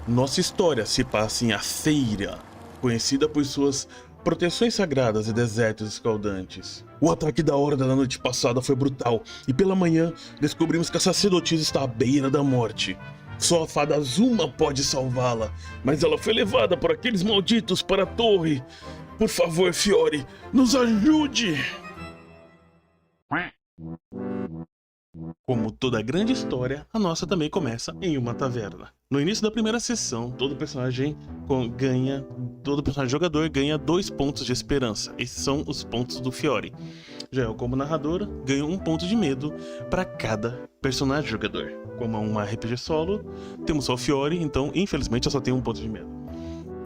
Nossa história se passa em Aceira, conhecida por suas proteções sagradas e desertos escaldantes. O ataque da Horda na noite passada foi brutal, e pela manhã descobrimos que a sacerdotisa está à beira da morte. Só a fada Azuma pode salvá-la, mas ela foi levada por aqueles malditos para a torre. Por favor, Fiore, nos ajude! Como toda grande história, a nossa também começa em uma taverna. No início da primeira sessão, todo personagem jogador ganha 2 pontos de esperança. Esses são os pontos do Fiore. Já eu, como narrador, ganho 1 ponto de medo para cada personagem jogador. Como é uma RPG solo, temos só o Fiore, então infelizmente eu só tenho 1 ponto de medo.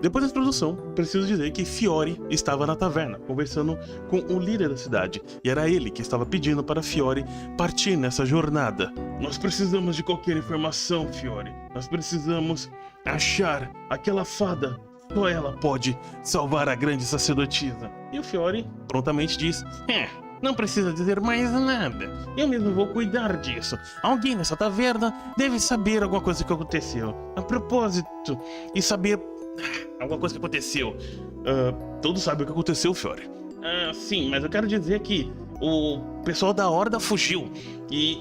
Depois da introdução, preciso dizer que Fiore estava na taverna, conversando com o líder da cidade, e era ele que estava pedindo para Fiore partir nessa jornada. Nós precisamos de qualquer informação, Fiore. Nós precisamos achar aquela fada. Só ela pode salvar a grande sacerdotisa. E o Fiore prontamente diz: não precisa dizer mais nada. Eu mesmo vou cuidar disso. Alguém nessa taverna deve saber alguma coisa que aconteceu. A propósito, e saber alguma coisa que aconteceu. Todos sabem o que aconteceu, Fiore. Sim, mas eu quero dizer que o pessoal da Horda fugiu e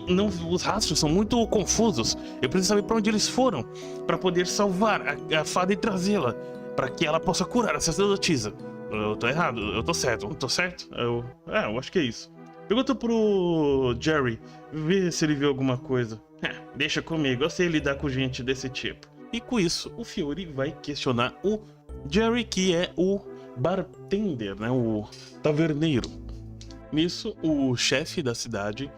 os rastros são muito confusos. Eu preciso saber para onde eles foram para poder salvar a fada e trazê-la para que ela possa curar a sacerdotisa. Eu tô errado, eu tô certo, não tô certo? Eu acho que é isso. Pergunta pro Jerry, vê se ele viu alguma coisa. Deixa comigo, eu sei lidar com gente desse tipo. E com isso, o Fiore vai questionar o Jerry, que é o bartender, né, o taverneiro. Nisso, o chefe da cidade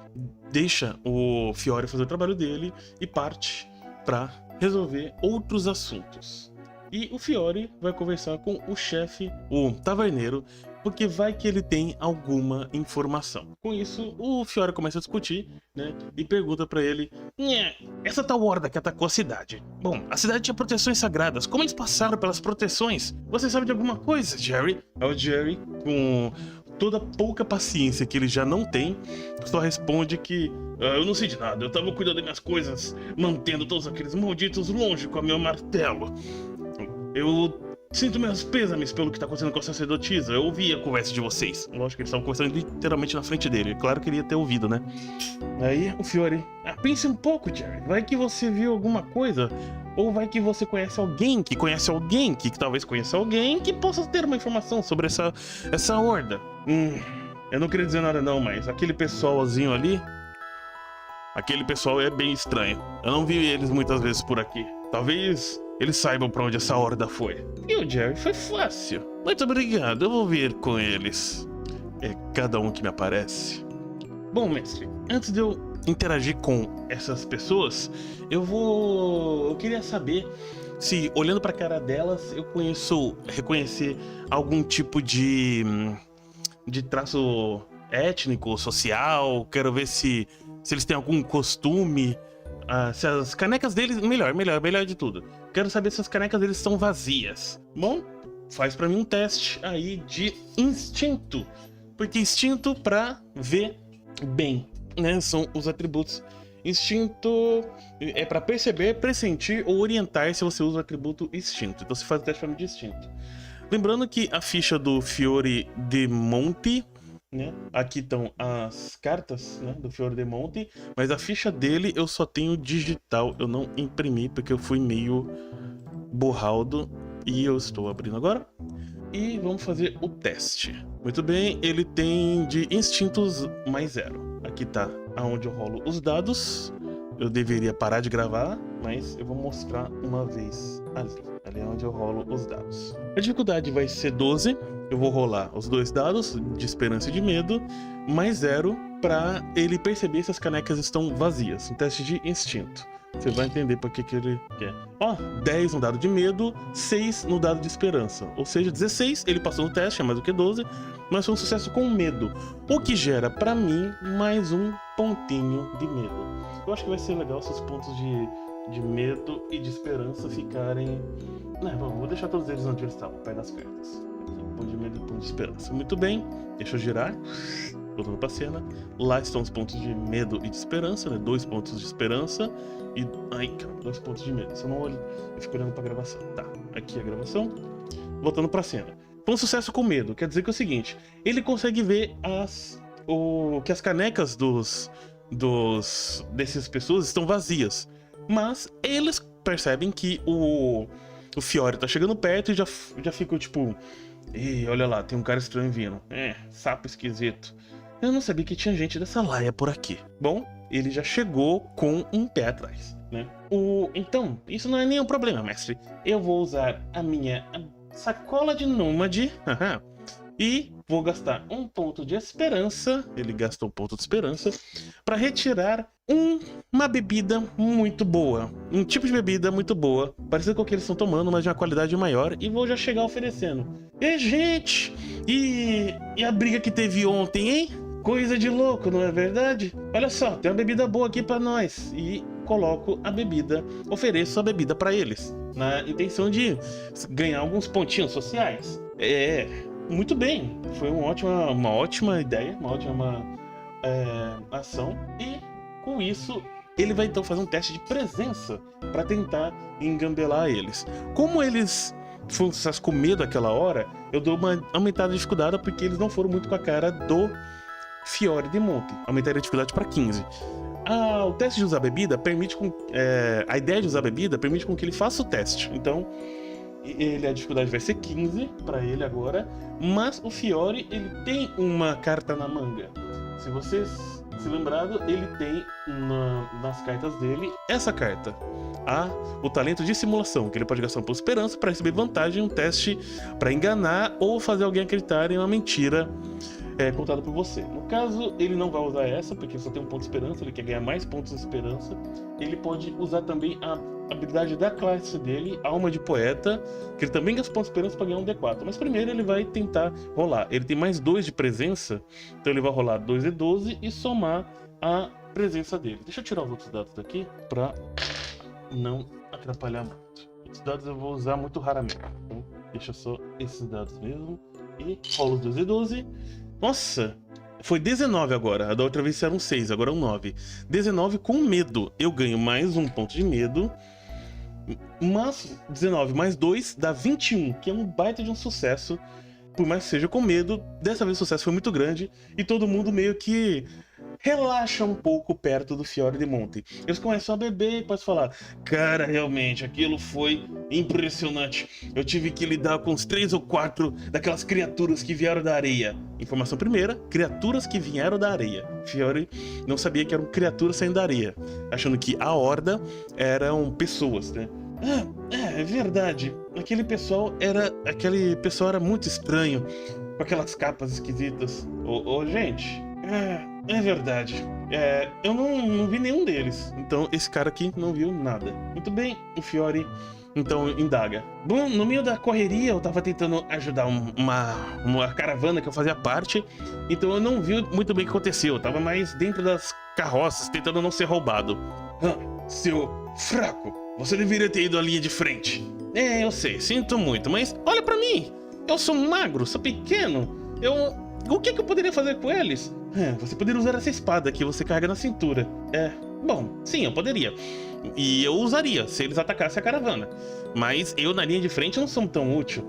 deixa o Fiore fazer o trabalho dele e parte para resolver outros assuntos. E o Fiore vai conversar com o chefe, o taverneiro, porque vai que ele tem alguma informação. Com isso, o Fiore começa a discutir, né, e pergunta pra ele: essa tal horda que atacou a cidade. Bom, a cidade tinha proteções sagradas. Como eles passaram pelas proteções? Você sabe de alguma coisa, Jerry? O Jerry, com toda a pouca paciência que ele já não tem, só responde que eu não sei de nada. Eu tava cuidando das minhas coisas, mantendo todos aqueles malditos longe com o meu martelo. Eu sinto meus pêsames pelo que tá acontecendo com a sacerdotisa. Eu ouvi a conversa de vocês. Lógico que eles estavam conversando literalmente na frente dele. Claro que ele ia ter ouvido, né? Aí o Fiore: pense um pouco, Jerry. Vai que você viu alguma coisa. Ou vai que você conhece alguém que conhece alguém que talvez conheça alguém que possa ter uma informação sobre essa horda. Eu não queria dizer nada não, mas aquele pessoalzinho ali, aquele pessoal é bem estranho. Eu não vi eles muitas vezes por aqui. Talvez eles saibam pra onde essa horda foi. E o Jerry: foi fácil. Muito obrigado, eu vou vir com eles. É cada um que me aparece. Bom, mestre, antes de eu interagir com essas pessoas, eu queria saber se, olhando pra cara delas, eu reconhecer algum tipo de traço étnico, social. Quero ver se eles têm algum costume. Se as canecas deles... Melhor de tudo. Quero saber se as canecas deles são vazias. Bom, faz pra mim um teste aí de instinto. Porque instinto pra ver bem, né? São os atributos. Instinto é pra perceber, pressentir ou orientar se você usa o atributo instinto. Então você faz o teste pra mim de instinto. Lembrando que a ficha do Fiore de Monte, né? Aqui estão as cartas, né, do Fiore de Monte, mas a ficha dele eu só tenho digital, eu não imprimi porque eu fui meio borraldo. E eu estou abrindo agora. E vamos fazer o teste. Muito bem, ele tem de instintos mais 0. Aqui tá aonde eu rolo os dados. Eu deveria parar de gravar, mas eu vou mostrar uma vez ali. Ali é onde eu rolo os dados. A dificuldade vai ser 12. Eu vou rolar os 2 dados de esperança e de medo, mais 0, para ele perceber se as canecas estão vazias. Um teste de instinto. Você vai entender por que ele quer. 10 no dado de medo, 6 no dado de esperança. Ou seja, 16, ele passou no teste, é mais do que 12, mas foi um sucesso com medo. O que gera, pra mim, mais um pontinho de medo. Eu acho que vai ser legal se os pontos de medo e de esperança ficarem... vou deixar todos eles onde eles estavam, perto das cartas. Ponto de medo e ponto de esperança. Muito bem, deixa eu girar. Voltando pra cena, lá estão os pontos de medo e de esperança, né? 2 pontos de esperança e... Ai, caramba, 2 pontos de medo. Se eu não olho, eu fico olhando pra gravação. Tá, aqui a gravação. Voltando pra cena. Foi um sucesso com medo, quer dizer que é o seguinte, ele consegue ver que as canecas dessas pessoas estão vazias. Mas eles percebem que o Fiore tá chegando perto e já ficam tipo... Ih, olha lá, tem um cara estranho vindo. Sapo esquisito. Eu não sabia que tinha gente dessa laia por aqui. Bom, ele já chegou com um pé atrás, né? Então, isso não é nenhum problema, mestre. Eu vou usar a minha sacola de nômade e vou gastar um ponto de esperança. Ele gasta um ponto de esperança para retirar uma bebida muito boa. Um tipo de bebida muito boa, parecido com o que eles estão tomando, mas de uma qualidade maior. E vou já chegar oferecendo. E, gente, e a briga que teve ontem, hein? Coisa de louco, não é verdade? Olha só, tem uma bebida boa aqui pra nós. E coloco a bebida, ofereço a bebida pra eles, na intenção de ganhar alguns pontinhos sociais. Muito bem. Foi uma ótima ideia, uma ótima ação. E com isso, ele vai então fazer um teste de presença pra tentar engambelar eles. Como eles foram um sucesso com medo aquela hora, eu dou uma aumentada de dificuldade porque eles não foram muito com a cara do Fiore de Monte. Aumentaria a dificuldade para 15. O teste de usar bebida permite a ideia de usar bebida permite com que ele faça o teste. Então, a dificuldade vai ser 15 para ele agora. Mas o Fiore, ele tem uma carta na manga. Se vocês se lembrado, ele tem nas cartas dele essa carta. O talento de simulação, que ele pode gastar por esperança para receber vantagem em um teste para enganar ou fazer alguém acreditar em uma mentira contada por você. No caso, ele não vai usar essa, porque só tem um ponto de esperança, ele quer ganhar mais pontos de esperança. Ele pode usar também a habilidade da classe dele, Alma de Poeta, que ele também gasta pontos de esperança para ganhar um D4. Mas primeiro ele vai tentar rolar. Ele tem mais 2 de presença, então ele vai rolar 2D12 e somar a presença dele. Deixa eu tirar os outros dados daqui para não atrapalhar muito. Esses dados eu vou usar muito raramente, então deixa só esses dados mesmo. E rola os 2D12. Nossa, foi 19 agora. A da outra vez eram 6, agora é um 9. 19 com medo. Eu ganho mais um ponto de medo. Mas 19 mais 2 dá 21, que é um baita de um sucesso. Por mais que seja com medo, dessa vez o sucesso foi muito grande. E todo mundo meio que relaxa um pouco perto do Fiore de Monte. Eles começam a beber e podem falar: cara, realmente, aquilo foi impressionante. Eu tive que lidar com uns 3 ou 4 daquelas criaturas que vieram da areia. Informação primeira: criaturas que vieram da areia. Fiore não sabia que eram criaturas saindo da areia, achando que a horda eram pessoas, né? É verdade. Aquele pessoal era muito estranho, com aquelas capas esquisitas. Gente, é verdade. Eu não vi nenhum deles. Então esse cara aqui não viu nada. Muito bem, o Fiore então indaga. Bom, no meio da correria eu tava tentando ajudar uma caravana que eu fazia parte. Então eu não vi muito bem o que aconteceu. Eu tava mais dentro das carroças, tentando não ser roubado. Seu fraco, você deveria ter ido à linha de frente. Eu sei, sinto muito, mas olha pra mim. Eu sou magro, sou pequeno. O que eu poderia fazer com eles? Você poderia usar essa espada que você carrega na cintura. Bom, sim, eu poderia. E eu usaria se eles atacassem a caravana. Mas eu na linha de frente não sou tão útil.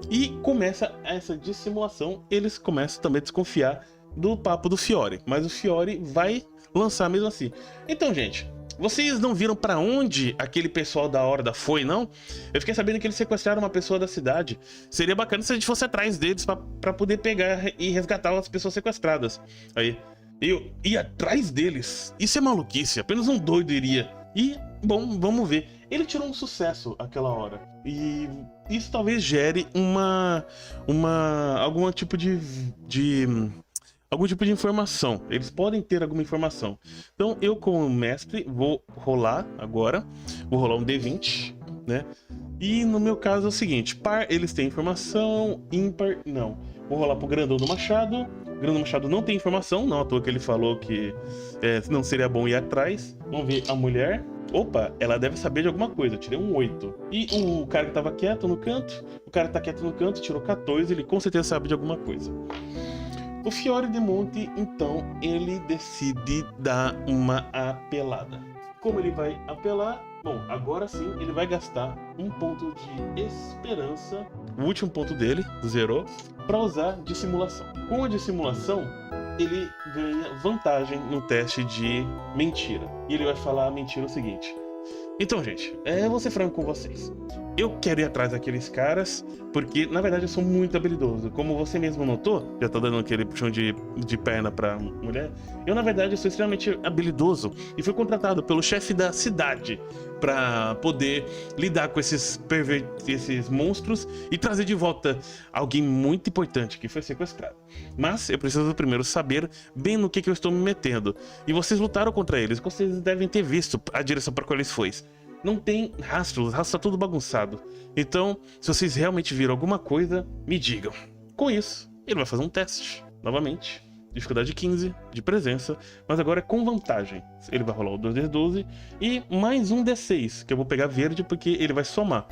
E começa essa dissimulação. Eles começam também a desconfiar do papo do Fiore. Mas o Fiore vai lançar mesmo assim. Então, gente, vocês não viram pra onde aquele pessoal da Horda foi, não? Eu fiquei sabendo que eles sequestraram uma pessoa da cidade. Seria bacana se a gente fosse atrás deles pra poder pegar e resgatar as pessoas sequestradas. Aí, eu ir atrás deles? Isso é maluquice, apenas um doido iria. E, bom, vamos ver. Ele tirou um sucesso aquela hora. E isso talvez gere algum tipo de informação. Eles podem ter alguma informação. Então eu, como mestre, vou rolar agora. Vou rolar um D20, né? E no meu caso é o seguinte: par eles têm informação, ímpar não. Vou rolar pro Grandão do Machado. O Grandão do Machado não tem informação, não à toa que ele falou que não seria bom ir atrás. Vamos ver a mulher. Opa, ela deve saber de alguma coisa. Eu tirei um 8. E o cara que tava quieto no canto, o cara que tá quieto no canto tirou 14. Ele com certeza sabe de alguma coisa. O Fiore de Monte, então, ele decide dar uma apelada. Como ele vai apelar? Bom, agora sim ele vai gastar um ponto de esperança, o último ponto dele, zerou, para usar dissimulação. Com a dissimulação, ele ganha vantagem no teste de mentira. E ele vai falar a mentira o seguinte: então, gente, vou ser franco com vocês. Eu quero ir atrás daqueles caras, porque, na verdade, eu sou muito habilidoso. Como você mesmo notou, já tá dando aquele puxão de perna pra mulher, eu, na verdade, sou extremamente habilidoso e fui contratado pelo chefe da cidade pra poder lidar com esses monstros e trazer de volta alguém muito importante que foi sequestrado. Mas eu preciso primeiro saber bem no que eu estou me metendo. E vocês lutaram contra eles, vocês devem ter visto a direção para qual eles foi. Não tem rastros, o rastro tá tudo bagunçado. Então, se vocês realmente viram alguma coisa, me digam. Com isso, ele vai fazer um teste, novamente. Dificuldade 15, de presença, mas agora é com vantagem. Ele vai rolar o 2d12 e mais um d6, que eu vou pegar verde porque ele vai somar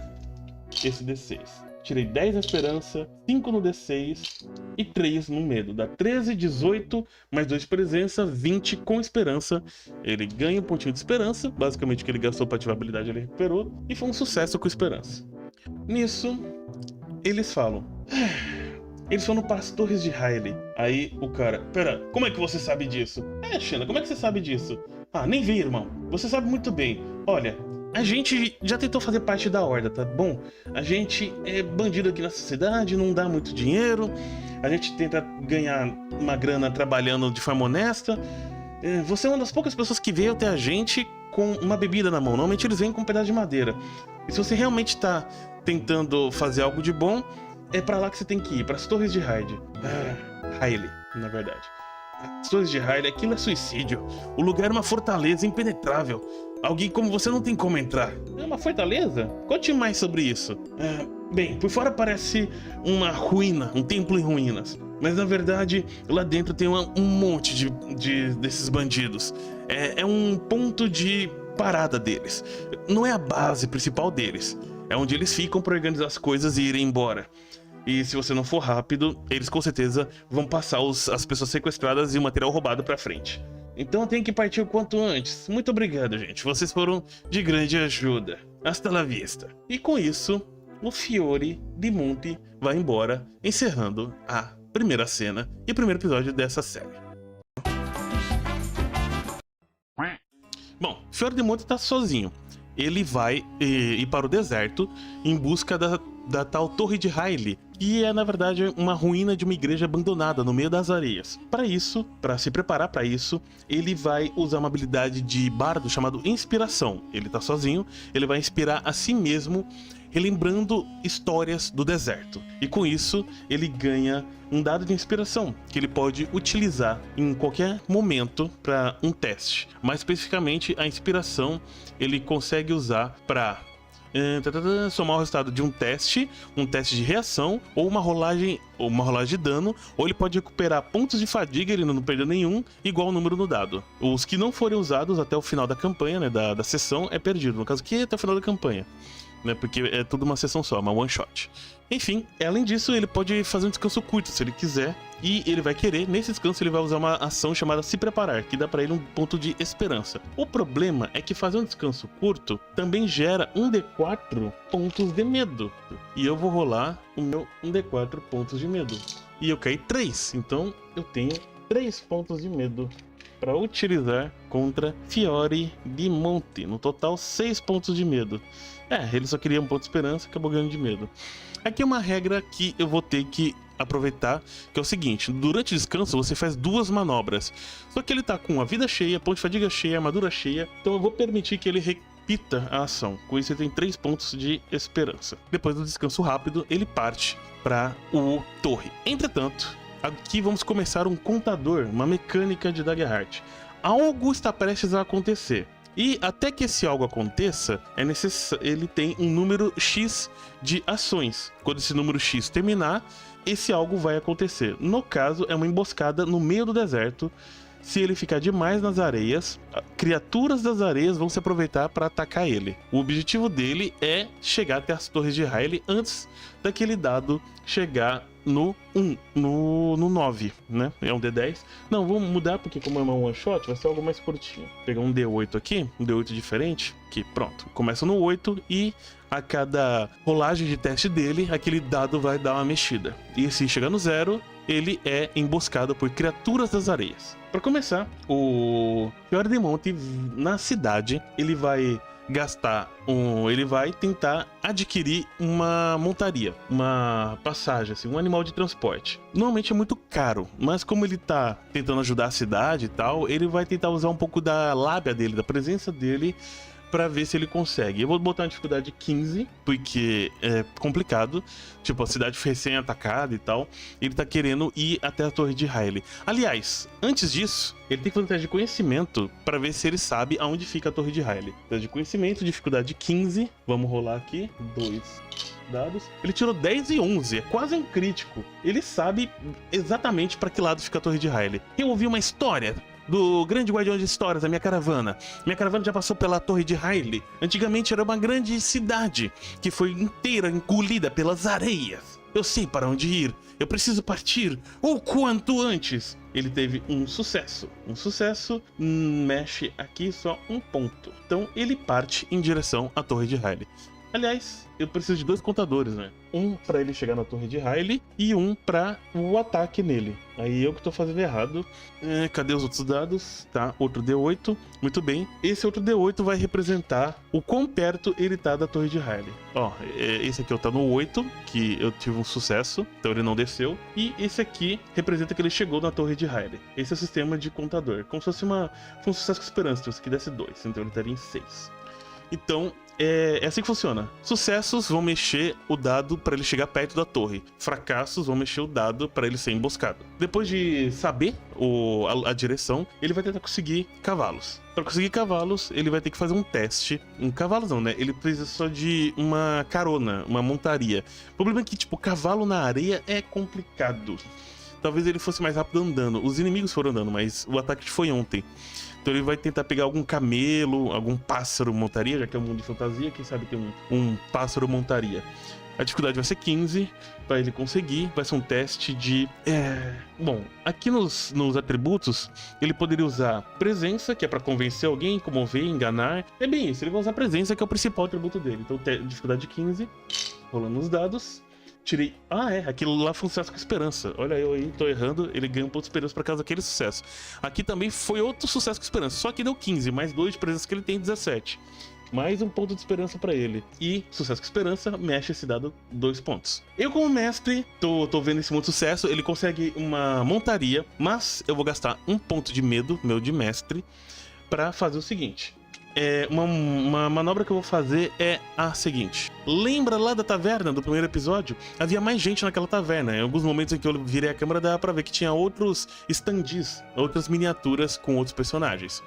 esse d6. Tirei 10 na esperança, 5 no d6 e 3 no medo. Dá 13, 18, mais 2 de presença, 20 com esperança. Ele ganha um pontinho de esperança, basicamente o que ele gastou para ativar a habilidade ele recuperou, e foi um sucesso com esperança. Nisso, eles falam... Eles foram para as Torres de Hylia. Aí o cara... Pera, como é que você sabe disso? Xena, como é que você sabe disso? Ah, nem vi, irmão. Você sabe muito bem. Olha... A gente já tentou fazer parte da Horda, tá bom? A gente é bandido aqui nessa cidade, não dá muito dinheiro. A gente tenta ganhar uma grana trabalhando de forma honesta. Você é uma das poucas pessoas que veio até a gente com uma bebida na mão. Normalmente eles vêm com um pedaço de madeira. E se você realmente tá tentando fazer algo de bom, é pra lá que você tem que ir, pras Torres de Hylia. Hylia, na verdade. As Torres de Hylia, aquilo é suicídio. O lugar é uma fortaleza impenetrável. Alguém como você não tem como entrar. É uma fortaleza? Conte mais sobre isso. Bem, por fora parece uma ruína, um templo em ruínas. Mas na verdade, lá dentro tem um monte desses bandidos. É um ponto de parada deles. Não é a base principal deles. É onde eles ficam para organizar as coisas e irem embora. E se você não for rápido, eles com certeza vão passar as pessoas sequestradas e o material roubado pra frente. Então eu tenho que partir o quanto antes. Muito obrigado, gente. Vocês foram de grande ajuda. Hasta la vista. E com isso, o Fiore de Monte vai embora, encerrando a primeira cena e o primeiro episódio dessa série. Bom, Fiore de Monte tá sozinho. Ele vai ir para o deserto em busca da tal Torre de Hylia, que é na verdade uma ruína de uma igreja abandonada no meio das areias. Para isso, para se preparar para isso, ele vai usar uma habilidade de bardo chamado Inspiração. Ele tá sozinho, ele vai inspirar a si mesmo, relembrando histórias do deserto. E com isso, ele ganha um dado de inspiração, que ele pode utilizar em qualquer momento para um teste. Mais especificamente, a inspiração ele consegue usar para somar o resultado de um teste de reação, ou uma rolagem de dano, ou ele pode recuperar pontos de fadiga, ele não perdeu nenhum, igual o número no dado. Os que não forem usados até o final da campanha, né, da sessão, é perdido. No caso aqui, é até o final da campanha. Né, porque é tudo uma sessão só, uma one shot. Enfim, além disso, ele pode fazer um descanso curto se ele quiser, e ele vai querer, nesse descanso ele vai usar uma ação chamada Se Preparar, que dá pra ele um ponto de esperança. O problema é que fazer um descanso curto também gera 1d4 pontos de medo, e eu vou rolar o meu 1d4 pontos de medo. E eu caí 3, então eu tenho 3 pontos de medo para utilizar contra Fiore de Monte. No total, 6 pontos de medo. Ele só queria um ponto de esperança, acabou ganhando de medo. Aqui é uma regra que eu vou ter que aproveitar, que é o seguinte: durante o descanso você faz 2 manobras. Só que ele tá com a vida cheia, ponto de fadiga cheia, armadura cheia, então eu vou permitir que ele repita a ação. Com isso ele tem 3 pontos de esperança. Depois do descanso rápido, ele parte para o torre. Entretanto, aqui vamos começar um contador, uma mecânica de Daggerheart. Algo está prestes a acontecer. E até que esse algo aconteça, ele tem um número X de ações. Quando esse número X terminar, esse algo vai acontecer. No caso, é uma emboscada no meio do deserto. Se ele ficar demais nas areias, criaturas das areias vão se aproveitar para atacar ele. O objetivo dele é chegar até as torres de Hylia antes daquele dado chegar no 9, né? É um D10. Não, vamos mudar porque como é uma one shot, vai ser algo mais curtinho. Vou pegar um D8 aqui, um D8 diferente, que pronto, começa no 8 e a cada rolagem de teste dele, aquele dado vai dar uma mexida. E se chegar no 0, ele é emboscado por criaturas das areias. Para começar, o Fiore de Monte na cidade, ele vai ele vai tentar adquirir uma montaria, uma passagem, assim, um animal de transporte. Normalmente é muito caro, mas como ele tá tentando ajudar a cidade e tal, ele vai tentar usar um pouco da lábia dele, da presença dele, pra ver se ele consegue. Eu vou botar uma dificuldade 15, porque é complicado. Tipo, a cidade foi recém-atacada e tal. Ele tá querendo ir até a torre de Hylia. Aliás, antes disso, ele tem que fazer um teste de conhecimento pra ver se ele sabe aonde fica a torre de Hylia. Teste de conhecimento, dificuldade 15. Vamos rolar aqui. 2 dados. Ele tirou 10 e 11. É quase um crítico. Ele sabe exatamente pra que lado fica a torre de Hylia. Eu ouvi uma história do grande guardião de histórias, a minha caravana. Minha caravana já passou pela torre de Hylia. Antigamente era uma grande cidade que foi inteira engolida pelas areias. Eu sei para onde ir. Eu preciso partir o quanto antes. Ele teve um sucesso. Um sucesso mexe aqui só um ponto. Então ele parte em direção à torre de Hylia. Aliás, eu preciso de 2 contadores, né? Um pra ele chegar na torre de Hylia e um pra o ataque nele. Aí eu que tô fazendo errado. Cadê os outros dados? Tá, outro D8. Muito bem. Esse outro D8 vai representar o quão perto ele tá da torre de Hylia. Ó, esse aqui tá no 8, que eu tive um sucesso, então ele não desceu. E esse aqui representa que ele chegou na torre de Hylia. Esse é o sistema de contador. Como se fosse um sucesso com esperança. Então esse aqui desse 2, então ele estaria em 6. Então, é assim que funciona. Sucessos vão mexer o dado para ele chegar perto da torre. Fracassos vão mexer o dado para ele ser emboscado. Depois de saber a direção, ele vai tentar conseguir cavalos. Para conseguir cavalos, ele vai ter que fazer um teste. Cavalos não, né? Ele precisa só de uma carona, uma montaria. O problema é que, tipo, cavalo na areia é complicado. Talvez ele fosse mais rápido andando. Os inimigos foram andando, mas o ataque foi ontem. Então ele vai tentar pegar algum camelo, algum pássaro montaria, já que é um mundo de fantasia, quem sabe tem um pássaro montaria. A dificuldade vai ser 15, para ele conseguir, vai ser um teste de... Bom, aqui nos atributos, ele poderia usar presença, que é para convencer alguém, comover, enganar. É bem isso, ele vai usar presença, que é o principal atributo dele. Então dificuldade 15, rolando os dados. Tirei... aquilo lá foi um sucesso com esperança. Olha, eu aí tô errando, ele ganha um ponto de esperança por causa daquele sucesso. Aqui também foi outro sucesso com esperança, só que deu 15, mais 2 de presença que ele tem, 17. Mais um ponto de esperança pra ele. E sucesso com esperança, mexe esse dado 2 pontos. Eu como mestre, tô vendo esse monte de sucesso, ele consegue uma montaria, mas eu vou gastar um ponto de medo, meu de mestre, pra fazer o seguinte. Uma manobra que eu vou fazer é a seguinte. Lembra lá da taverna do primeiro episódio? Havia mais gente naquela taverna. Em alguns momentos em que eu virei a câmera dá pra ver que tinha outros standees, outras miniaturas com outros personagens.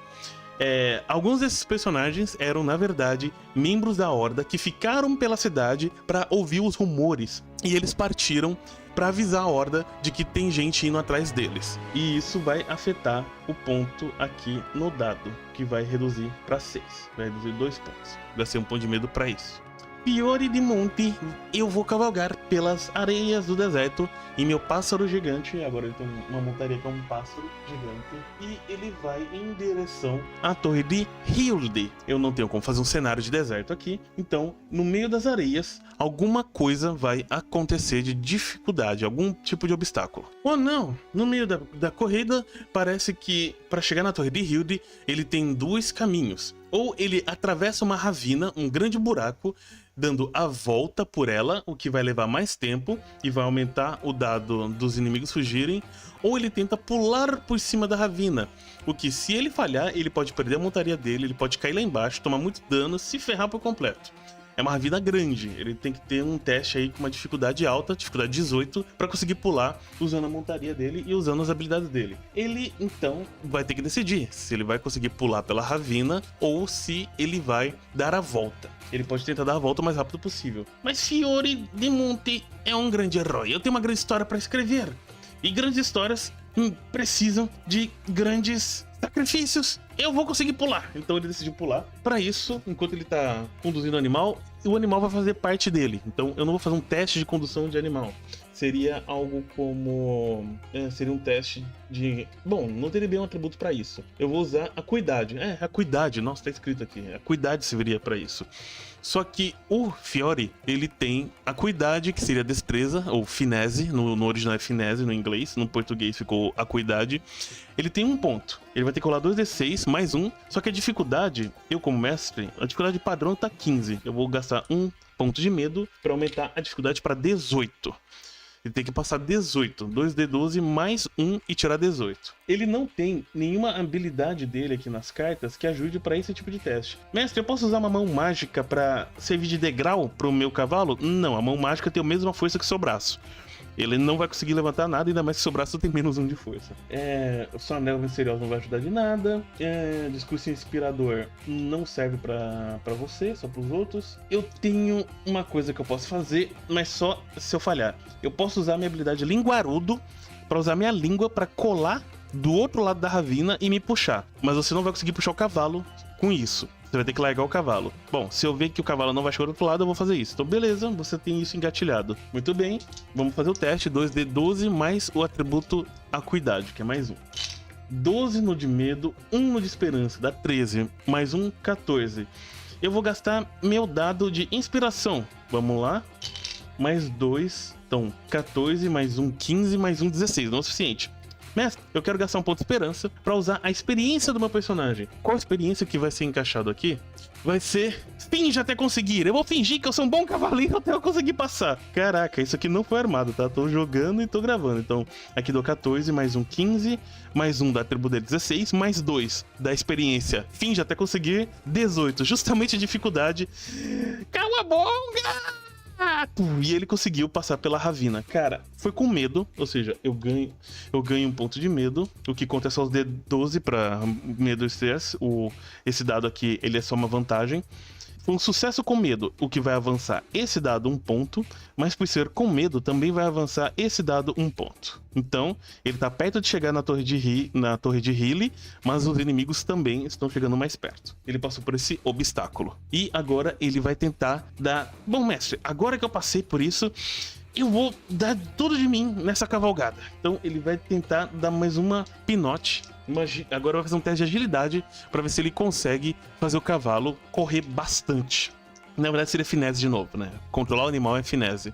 Alguns desses personagens eram, na verdade, membros da Horda que ficaram pela cidade pra ouvir os rumores. E eles partiram pra avisar a Horda de que tem gente indo atrás deles. E isso vai afetar o ponto aqui no dado, que vai reduzir pra 6. Vai reduzir 2 pontos. Vai ser um ponto de medo pra isso. Fiore de Monte, eu vou cavalgar pelas areias do deserto em meu pássaro gigante. Agora ele tem uma montaria que é um pássaro gigante. E ele vai em direção à torre de Hylia. Eu não tenho como fazer um cenário de deserto aqui. Então, no meio das areias, alguma coisa vai acontecer de dificuldade, algum tipo de obstáculo. Ou não, no meio da corrida, parece que para chegar na torre de Hylia, ele tem 2 caminhos. Ou ele atravessa uma ravina, um grande buraco, dando a volta por ela, o que vai levar mais tempo e vai aumentar o dado dos inimigos fugirem, ou ele tenta pular por cima da ravina, o que, se ele falhar, ele pode perder a montaria dele, ele pode cair lá embaixo, tomar muito dano, se ferrar por completo. É uma ravina grande, ele tem que ter um teste aí com uma dificuldade alta, dificuldade 18, para conseguir pular usando a montaria dele e usando as habilidades dele. Ele, então, vai ter que decidir se ele vai conseguir pular pela ravina ou se ele vai dar a volta. Ele pode tentar dar a volta o mais rápido possível. Mas Fiore de Monte é um grande herói, eu tenho uma grande história para escrever. E grandes histórias precisam de grandes sacrifícios. Eu vou conseguir pular. Então ele decidiu pular. Para isso, enquanto ele tá conduzindo o animal vai fazer parte dele. Então eu não vou fazer um teste de condução de animal. Seria algo como... seria um teste de... Bom, não teria bem um atributo para isso. Eu vou usar acuidade. Acuidade. Nossa, tá escrito aqui. Acuidade serviria para isso. Só que o Fiore, ele tem acuidade, que seria destreza, ou finesse. No original é finesse, no inglês. No português ficou acuidade. Ele tem 1 ponto. Ele vai ter que rolar 2d6 mais 1. Só que a dificuldade, eu como mestre, a dificuldade padrão tá 15. Eu vou gastar 1 ponto de medo para aumentar a dificuldade para 18. Ele tem que passar 18, 2d12 mais 1 e tirar 18. Ele não tem nenhuma habilidade dele aqui nas cartas que ajude para esse tipo de teste. Mestre, eu posso usar uma mão mágica para servir de degrau pro meu cavalo? Não, a mão mágica tem a mesma força que seu braço. Ele não vai conseguir levantar nada, ainda mais que seu braço tem menos 1 de força. O seu anel misterioso não vai ajudar de nada. Discurso inspirador não serve pra você, só pros outros. Eu tenho uma coisa que eu posso fazer, mas só se eu falhar. Eu posso usar minha habilidade linguarudo pra usar minha língua pra colar do outro lado da ravina e me puxar. Mas você não vai conseguir puxar o cavalo com isso. Você vai ter que largar o cavalo. Bom, se eu ver que o cavalo não vai chegar do outro lado, eu vou fazer isso. Então, beleza, você tem isso engatilhado. Muito bem, vamos fazer o teste. 2d12 mais o atributo acuidade, que é mais 1. 12 no de medo, 1 no de esperança, dá 13. Mais 1, 14. Eu vou gastar meu dado de inspiração. Vamos lá. Mais 2, então 14, mais 1, 15, mais 1, 16. Não é o suficiente. Mestre, eu quero gastar 1 ponto de esperança para usar a experiência do meu personagem. Qual a experiência que vai ser encaixado aqui? Vai ser finge até conseguir. Eu vou fingir que eu sou um bom cavaleiro até eu conseguir passar. Caraca, isso aqui não foi armado, tá? Tô jogando e tô gravando. Então, aqui dou 14, mais 1, 15, mais 1 da atributo dele 16, mais 2 da experiência finge até conseguir 18. Justamente a dificuldade. Cauabonga! E ele conseguiu passar pela ravina. Cara, foi com medo, ou seja, eu ganho 1 ponto de medo. O que conta é só os D12 pra medo e estresse. Esse dado aqui, ele é só uma vantagem. Foi um sucesso com medo, o que vai avançar esse dado 1 ponto, mas por ser com medo também vai avançar esse dado 1 ponto. Então, ele tá perto de chegar na torre de Hyli, mas os inimigos também estão chegando mais perto. Ele passou por esse obstáculo. E agora ele vai tentar dar... Bom, mestre, agora que eu passei por isso, eu vou dar tudo de mim nessa cavalgada. Então, ele vai tentar dar mais uma pinote. Agora vai fazer um teste de agilidade para ver se ele consegue fazer o cavalo correr bastante. Na verdade seria finesse de novo, né? Controlar o animal é finesse.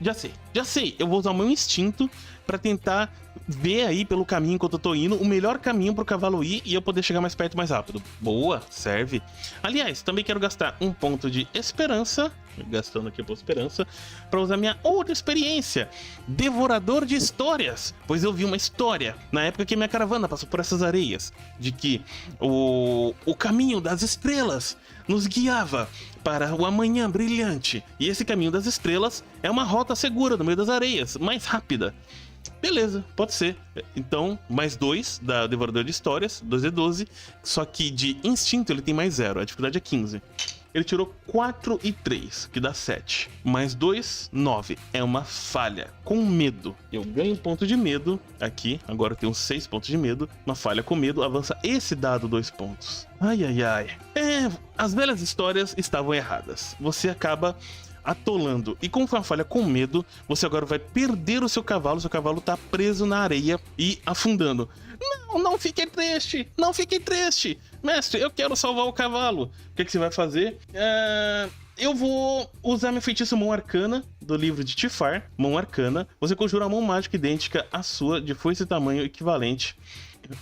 Já sei. Eu vou usar o meu instinto para tentar ver aí pelo caminho enquanto eu tô indo o melhor caminho pro cavalo ir e eu poder chegar mais perto mais rápido. Boa, serve. Aliás, também quero gastar 1 ponto de esperança, gastando aqui por esperança, para usar minha outra experiência, Devorador de Histórias. Pois eu vi uma história na época que minha caravana passou por essas areias, de que o caminho das estrelas nos guiava para o amanhã brilhante. E esse caminho das estrelas é uma rota segura no meio das areias, mais rápida. Beleza, pode ser. Então, mais 2 da Devorador de Histórias, 2d12. Só que de instinto ele tem mais 0, a dificuldade é 15. Ele tirou 4 e 3, que dá 7. Mais 2, 9. É uma falha. Com medo. Eu ganho 1 ponto de medo aqui. Agora eu tenho 6 pontos de medo. Uma falha com medo. Avança esse dado 2 pontos. Ai. As velhas histórias estavam erradas. Você acaba atolando. E como foi uma falha com medo, você agora vai perder o seu cavalo. Seu cavalo tá preso na areia e afundando. Não fiquei triste. Não fiquei triste. Mestre, eu quero salvar o cavalo. O que você vai fazer? Eu vou usar meu feitiço Mão Arcana do livro de Tifar. Mão Arcana. Você conjura uma mão mágica idêntica à sua, de força e tamanho equivalente,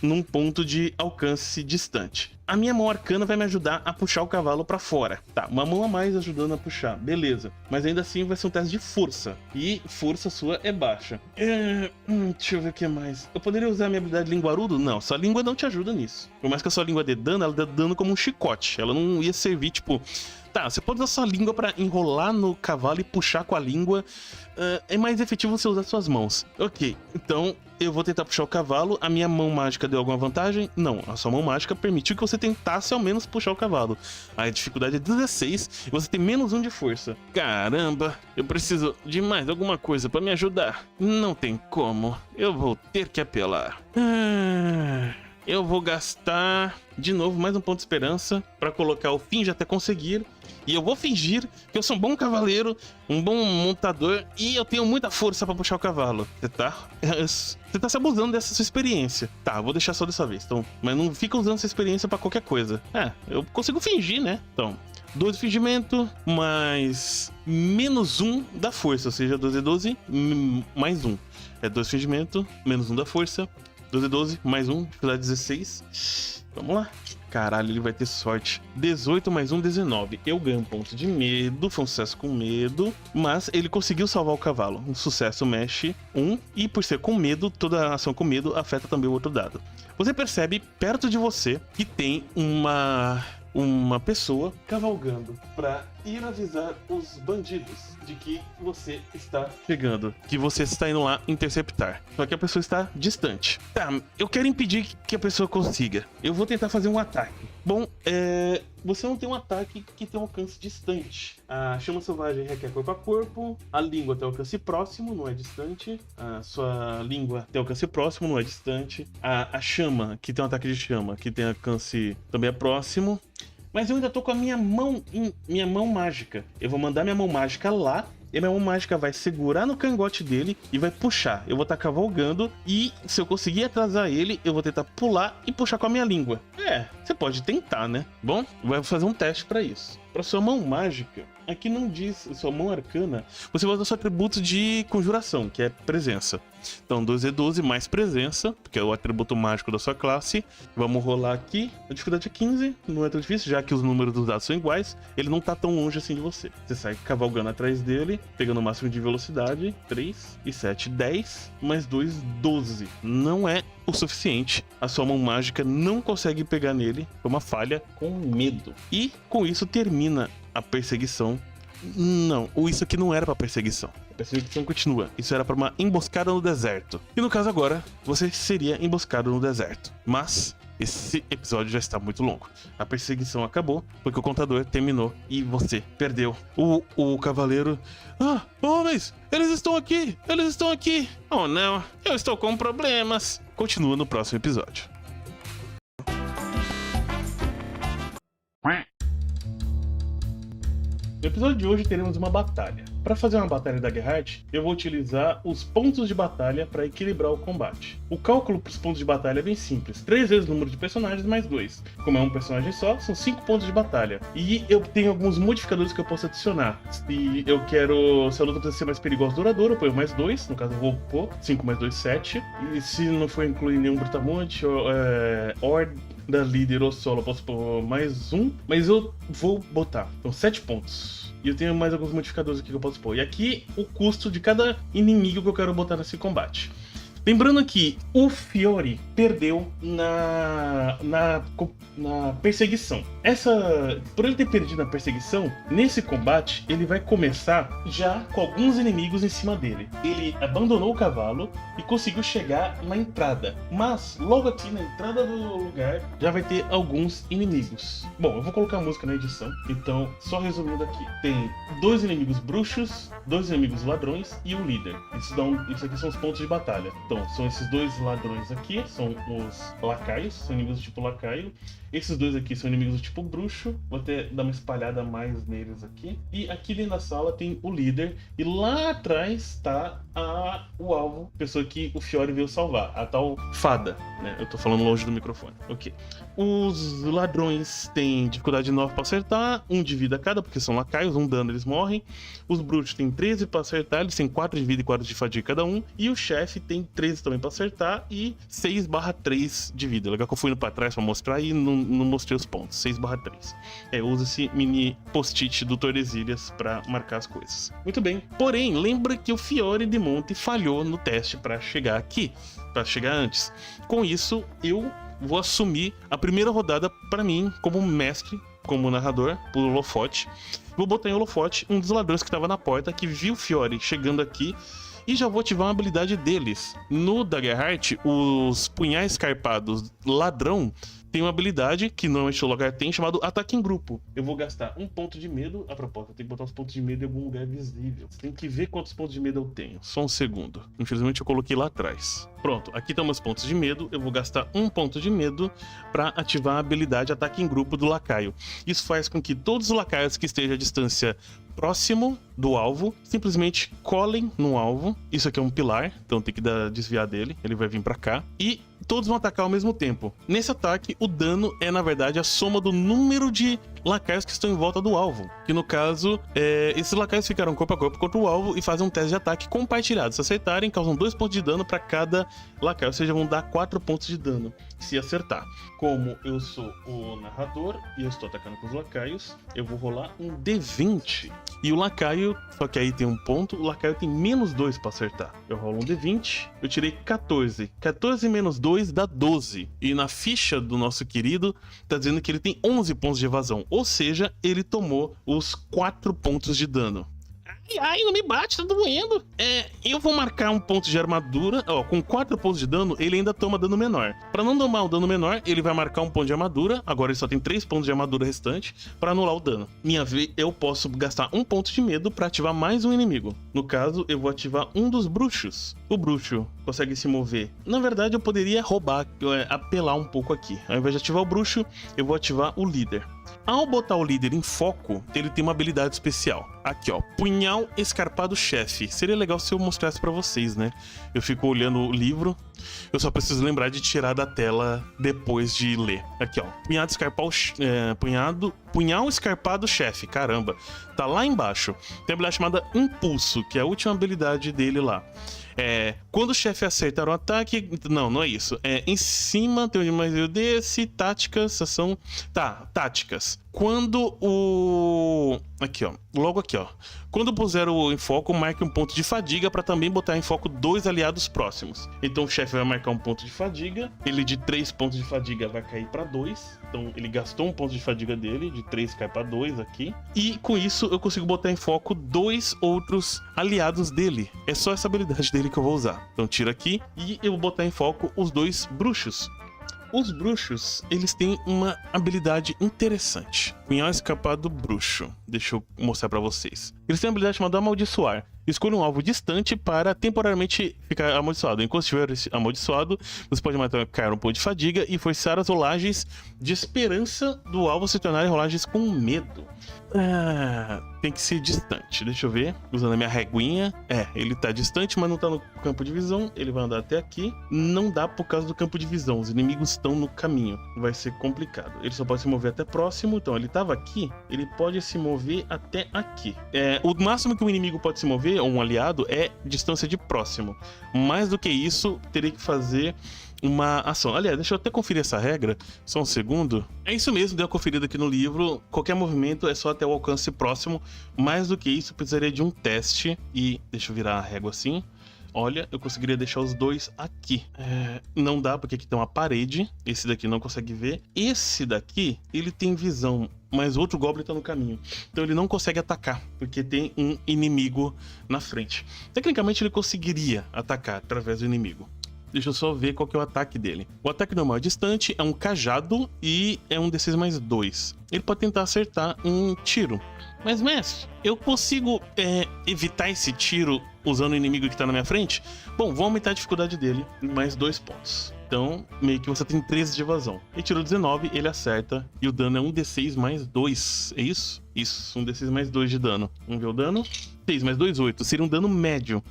num ponto de alcance distante. A minha mão arcana vai me ajudar a puxar o cavalo pra fora. Tá, uma mão a mais ajudando a puxar, beleza. Mas ainda assim vai ser um teste de força. E força sua é baixa. Deixa eu ver o que mais. Eu poderia usar a minha habilidade linguarudo? Não, sua língua não te ajuda nisso. Por mais que a sua língua dê dano, ela dá dano como um chicote. Ela não ia servir, tipo... Tá, você pode usar sua língua pra enrolar no cavalo e puxar com a língua. É mais efetivo você usar suas mãos. Ok, então eu vou tentar puxar o cavalo. A minha mão mágica deu alguma vantagem? Não, a sua mão mágica permitiu que você você tentasse ao menos puxar o cavalo. A dificuldade é 16 e você tem menos 1 de força. Caramba, eu preciso de mais alguma coisa pra me ajudar. Não tem como, eu vou ter que apelar. Eu vou gastar de novo mais um ponto de esperança pra colocar o finge até conseguir. E eu vou fingir que eu sou um bom cavaleiro, um bom montador e eu tenho muita força pra puxar o cavalo. Você tá se abusando dessa sua experiência. Tá, vou deixar só dessa vez. Então, mas não fica usando essa experiência pra qualquer coisa. Eu consigo fingir, né? Então, 2 de fingimento, mais menos 1 da força. Ou seja, 12 é 12, mais 1. É 2 de fingimento, menos 1 da força. 12 é 12, mais 1, dificuldade 16. Vamos lá. Caralho, ele vai ter sorte. 18 mais 1, 19. Eu ganho um ponto de medo, foi um sucesso com medo, mas ele conseguiu salvar o cavalo. Um sucesso mexe 1, e por ser com medo, toda ação com medo afeta também o outro dado. Você percebe perto de você que tem uma pessoa cavalgando para ir avisar os bandidos de que você está chegando, que você está indo lá interceptar. Só que a pessoa está distante. Tá, eu quero impedir que a pessoa consiga. Eu vou tentar fazer um ataque. Bom, você não tem um ataque que tem um alcance distante. A chama selvagem requer corpo a corpo, a língua tem alcance próximo, não é distante. A sua língua tem alcance próximo, não é distante. A chama, que tem um ataque de chama, que tem alcance também é próximo. Mas eu ainda tô com a minha mão mágica. Eu vou mandar minha mão mágica lá, e minha mão mágica vai segurar no cangote dele e vai puxar. Eu vou estar cavalgando e se eu conseguir atrasar ele, eu vou tentar pular e puxar com a minha língua. Você pode tentar, né? Bom, vai fazer um teste pra isso. Pra sua mão mágica, aqui não diz sua mão arcana, você vai usar seu atributo de conjuração, que é presença. Então 12 é 12 mais presença, que é o atributo mágico da sua classe. Vamos rolar aqui. A dificuldade é 15, não é tão difícil, já que os números dos dados são iguais. Ele não tá tão longe assim de você. Você sai cavalgando atrás dele, pegando o máximo de velocidade. 3 e 7, 10, mais 2, 12. Não é o suficiente. A sua mão mágica não consegue pegar nele. Foi uma falha com medo. E com isso termina a perseguição. Não, isso aqui não era pra perseguição. A perseguição continua. Isso era pra uma emboscada no deserto. E no caso agora, você seria emboscado no deserto. Mas esse episódio já está muito longo. A perseguição acabou porque o contador terminou e você perdeu. O cavaleiro... homens! Eles estão aqui! Eles estão aqui! Oh não, eu estou com problemas. Continua no próximo episódio. No episódio de hoje teremos uma batalha. Para fazer uma batalha da Geralt, eu vou utilizar os pontos de batalha para equilibrar o combate. O cálculo para os pontos de batalha é bem simples. 3 vezes o número de personagens mais 2. Como é um personagem só, são 5 pontos de batalha. E eu tenho alguns modificadores que eu posso adicionar. Se a luta precisa ser mais perigosa e duradoura, eu ponho mais 2. No caso eu vou pôr 5 mais 2, 7. E se não for incluir nenhum brutamonte, da líder ou solo, eu posso pôr mais 1, mas eu vou botar. Então 7 pontos. E eu tenho mais alguns modificadores aqui que eu posso pôr. E aqui o custo de cada inimigo que eu quero botar nesse combate. Lembrando que o Fiore perdeu na perseguição. Por ele ter perdido na perseguição, nesse combate, ele vai começar já com alguns inimigos em cima dele. Ele abandonou o cavalo e conseguiu chegar na entrada. Mas, logo aqui na entrada do lugar, já vai ter alguns inimigos. Bom, eu vou colocar a música na edição. Então, só resumindo aqui. Tem 2 inimigos bruxos, 2 inimigos ladrões e um líder. Isso aqui são os pontos de batalha. Então, são esses 2 ladrões aqui, são os lacaios, são inimigos do tipo lacaio. Esses 2 aqui são inimigos do tipo bruxo. Vou até dar uma espalhada mais neles aqui. E aqui dentro da sala tem o líder. E lá atrás tá o alvo, a pessoa que o Fiore veio salvar, a tal fada, né? Eu tô falando longe do microfone. Ok. Os ladrões têm dificuldade 9 pra acertar, 1 de vida cada, porque são lacaios, 1 dano eles morrem. Os bruxos têm 13 pra acertar, eles têm 4 de vida e 4 de fadiga cada um. E o chefe tem 13 também pra acertar e 6/3 de vida. Legal que eu fui indo pra trás pra mostrar e não mostrei os pontos. 6/3. Eu uso esse mini post-it do Tordesilhas pra marcar as coisas. Muito bem. Porém, lembra que o Fiore de Monte falhou no teste pra chegar aqui, pra chegar antes. Com isso, eu vou assumir a primeira rodada pra mim como mestre, como narrador, por holofote. Vou botar em holofote um dos ladrões que tava na porta, que viu o Fiore chegando aqui. E já vou ativar uma habilidade deles. No da Geralt, os punhais carpados ladrão tem uma habilidade que normalmente o lacaio tem, chamado ataque em grupo. Eu vou gastar um ponto de medo. A propósito, eu tenho que botar os pontos de medo em algum lugar visível. Você tem que ver quantos pontos de medo eu tenho. Só um segundo. Infelizmente eu coloquei lá atrás. Pronto, aqui estão meus pontos de medo. Eu vou gastar um ponto de medo para ativar a habilidade ataque em grupo do lacaio. Isso faz com que todos os lacaios que estejam à distância próximo do alvo simplesmente colhem no alvo. Isso aqui é um pilar, então tem que desviar dele. Ele vai vir pra cá. E todos vão atacar ao mesmo tempo. Nesse ataque, o dano é, na verdade, a soma do número de lacaios que estão em volta do alvo. Que, no caso, esses lacaios ficaram corpo a corpo contra o alvo e fazem um teste de ataque compartilhado. Se acertarem, causam 2 pontos de dano para cada lacaio. Ou seja, vão dar 4 pontos de dano se acertar. Como eu sou o narrador e eu estou atacando com os lacaios, eu vou rolar um D20. E o lacaio, só que aí tem um ponto, o lacaio tem menos 2 para acertar. Eu rolo um D20, eu tirei 14. 14 menos 2 dá 12. E na ficha do nosso querido, tá dizendo que ele tem 11 pontos de evasão. Ou seja, ele tomou os 4 pontos de dano. Ai, não me bate, tá doendo. Eu vou marcar um ponto de armadura. Ó, com 4 pontos de dano, ele ainda toma dano menor. Pra não tomar o dano menor, ele vai marcar um ponto de armadura. Agora ele só tem 3 pontos de armadura restante pra anular o dano. Minha vez, eu posso gastar um ponto de medo pra ativar mais um inimigo. No caso, eu vou ativar um dos bruxos. O bruxo consegue se mover. Na verdade, eu poderia roubar, apelar um pouco aqui. Ao invés de ativar o bruxo, eu vou ativar o líder. Ao botar o líder em foco, ele tem uma habilidade especial. Aqui, ó, Punhal Escarpado Chefe. Seria legal se eu mostrasse pra vocês, né? Eu fico olhando o livro, eu só preciso lembrar de tirar da tela depois de ler. Aqui, ó, Punhal Escarpado Chefe. Caramba, tá lá embaixo. Tem a habilidade chamada Impulso, que é a última habilidade dele lá. Quando o chefe acertar um ataque... Não é isso. Em cima tem mais desse. Táticas, ação... Tá, táticas. Quando o... Aqui, ó. Logo aqui, ó. Quando puser o em foco, marque um ponto de fadiga para também botar em foco 2 aliados próximos. Então o chefe vai marcar um ponto de fadiga. Ele de 3 pontos de fadiga vai cair para 2. Então ele gastou um ponto de fadiga dele. De 3 cai para 2 aqui. E com isso eu consigo botar em foco 2 outros aliados dele. É só essa habilidade dele que eu vou usar. Então tira aqui e eu vou botar em foco os 2 bruxos. Os bruxos, eles têm uma habilidade interessante. Punhal Escarpado Bruxo. Deixa eu mostrar pra vocês. Eles têm uma habilidade chamada Amaldiçoar. Escolha um alvo distante para temporariamente ficar amaldiçoado. Enquanto estiver amaldiçoado, você pode marcar um ponto de fadiga e forçar as rolagens de esperança do alvo se tornarem rolagens com medo. Tem que ser distante. Deixa eu ver. Usando a minha reguinha. Ele tá distante, mas não tá no campo de visão. Ele vai andar até aqui. Não dá por causa do campo de visão. Os inimigos estão no caminho. Vai ser complicado. Ele só pode se mover até próximo. Então, ele tava aqui. Ele pode se mover até aqui. O máximo que um inimigo pode se mover, ou um aliado, é distância de próximo. Mais do que isso, teria que fazer uma ação. Aliás, deixa eu até conferir essa regra, só um segundo. É isso mesmo, dei uma conferida aqui no livro. Qualquer movimento é só até o alcance próximo. Mais do que isso, precisaria de um teste. E deixa eu virar a régua assim. Olha, eu conseguiria deixar os 2 aqui. Não dá, porque aqui tem uma parede. Esse daqui não consegue ver. Esse daqui, ele tem visão, mas o outro Goblin tá no caminho. Então ele não consegue atacar, porque tem um inimigo na frente. Tecnicamente ele conseguiria atacar através do inimigo. Deixa eu só ver qual que é o ataque dele. O ataque normal distante é um cajado e é um D6 mais 2. Ele pode tentar acertar um tiro. Mas, mestre, eu consigo evitar esse tiro usando o inimigo que tá na minha frente? Bom, vou aumentar a dificuldade dele em mais 2 pontos. Então, meio que você tem 13 de evasão. Ele tirou 19, ele acerta. E o dano é um D6 mais 2. É isso? Isso, um D6 mais 2 de dano. Vamos ver o dano. 6 mais 2, 8. Seria um dano médio.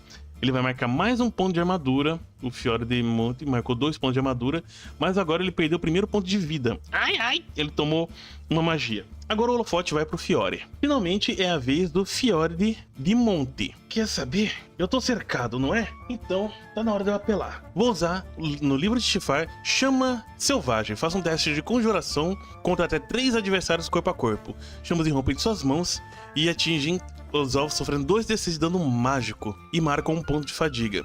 Ele vai marcar mais um ponto de armadura. O Fiore de Monte marcou 2 pontos de armadura. Mas agora ele perdeu o primeiro ponto de vida. Ai! Ele tomou uma magia. Agora o holofote vai pro Fiore. Finalmente é a vez do Fiore de Monte. Quer saber? Eu tô cercado, não é? Então, tá na hora de eu apelar. Vou usar, no livro de Tifar, Chama Selvagem. Faça um teste de conjuração contra até 3 adversários corpo a corpo. Chamas irrompem de suas mãos e atingem os alvos sofrendo 2d6 de dano mágico e marcam um ponto de fadiga.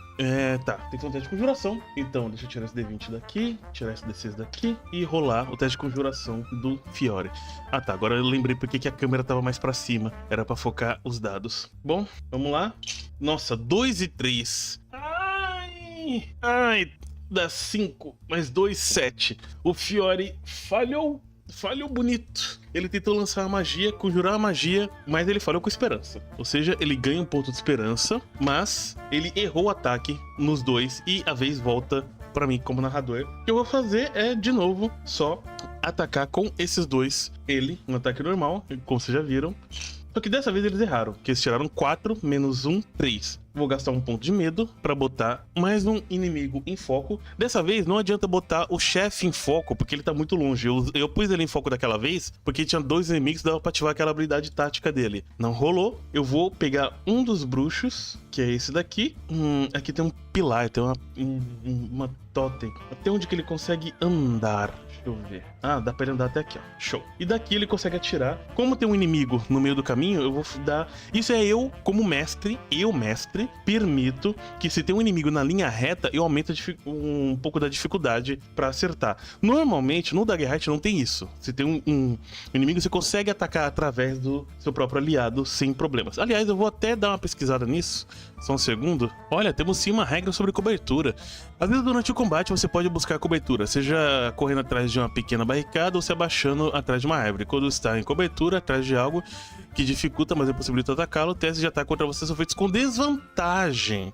Tá, tem que fazer um teste de conjuração. Então, deixa eu tirar esse D20 daqui, tirar esse D6 daqui e rolar o teste de conjuração do Fiore. Tá, agora eu lembrei porque que a câmera tava mais pra cima. Era pra focar os dados. Bom, vamos lá. Nossa, 2 e 3. Ai! dá 5, mais 2, 7. O Fiore falhou bonito. Ele tentou lançar a magia, conjurar a magia, mas ele falhou com esperança. Ou seja, ele ganha um ponto de esperança, mas ele errou o ataque nos dois e a vez volta pra mim como narrador. O que eu vou fazer é, de novo, só atacar com esses dois. Ele, um ataque normal, como vocês já viram. Só que dessa vez eles erraram, que eles tiraram 4, menos 1, 3. Vou gastar um ponto de medo pra botar mais um inimigo em foco. Dessa vez não adianta botar o chefe em foco, porque ele tá muito longe. Eu pus ele em foco daquela vez, porque tinha 2 inimigos, dava pra ativar aquela habilidade tática dele. Não rolou. Eu vou pegar um dos bruxos, que é esse daqui. Aqui tem um pilar, tem uma totem. Até onde que ele consegue andar? Deixa eu ver. Ah, dá pra ele andar até aqui, ó. Show. E daqui ele consegue atirar. Como tem um inimigo no meio do caminho, eu vou dar... Isso é eu, como mestre, permito que se tem um inimigo na linha reta, eu aumento um pouco da dificuldade pra acertar. Normalmente, no Daggerheart não tem isso. Se tem um inimigo, você consegue atacar através do seu próprio aliado sem problemas. Aliás, eu vou até dar uma pesquisada nisso. Só um segundo. Olha, temos sim uma regra sobre cobertura. Às vezes durante o combate você pode buscar cobertura, seja correndo atrás de uma pequena barricada ou se abaixando atrás de uma árvore. Quando está em cobertura, atrás de algo que dificulta, mas impossibilita atacá-lo, testes de ataque contra você são feitos com desvantagem.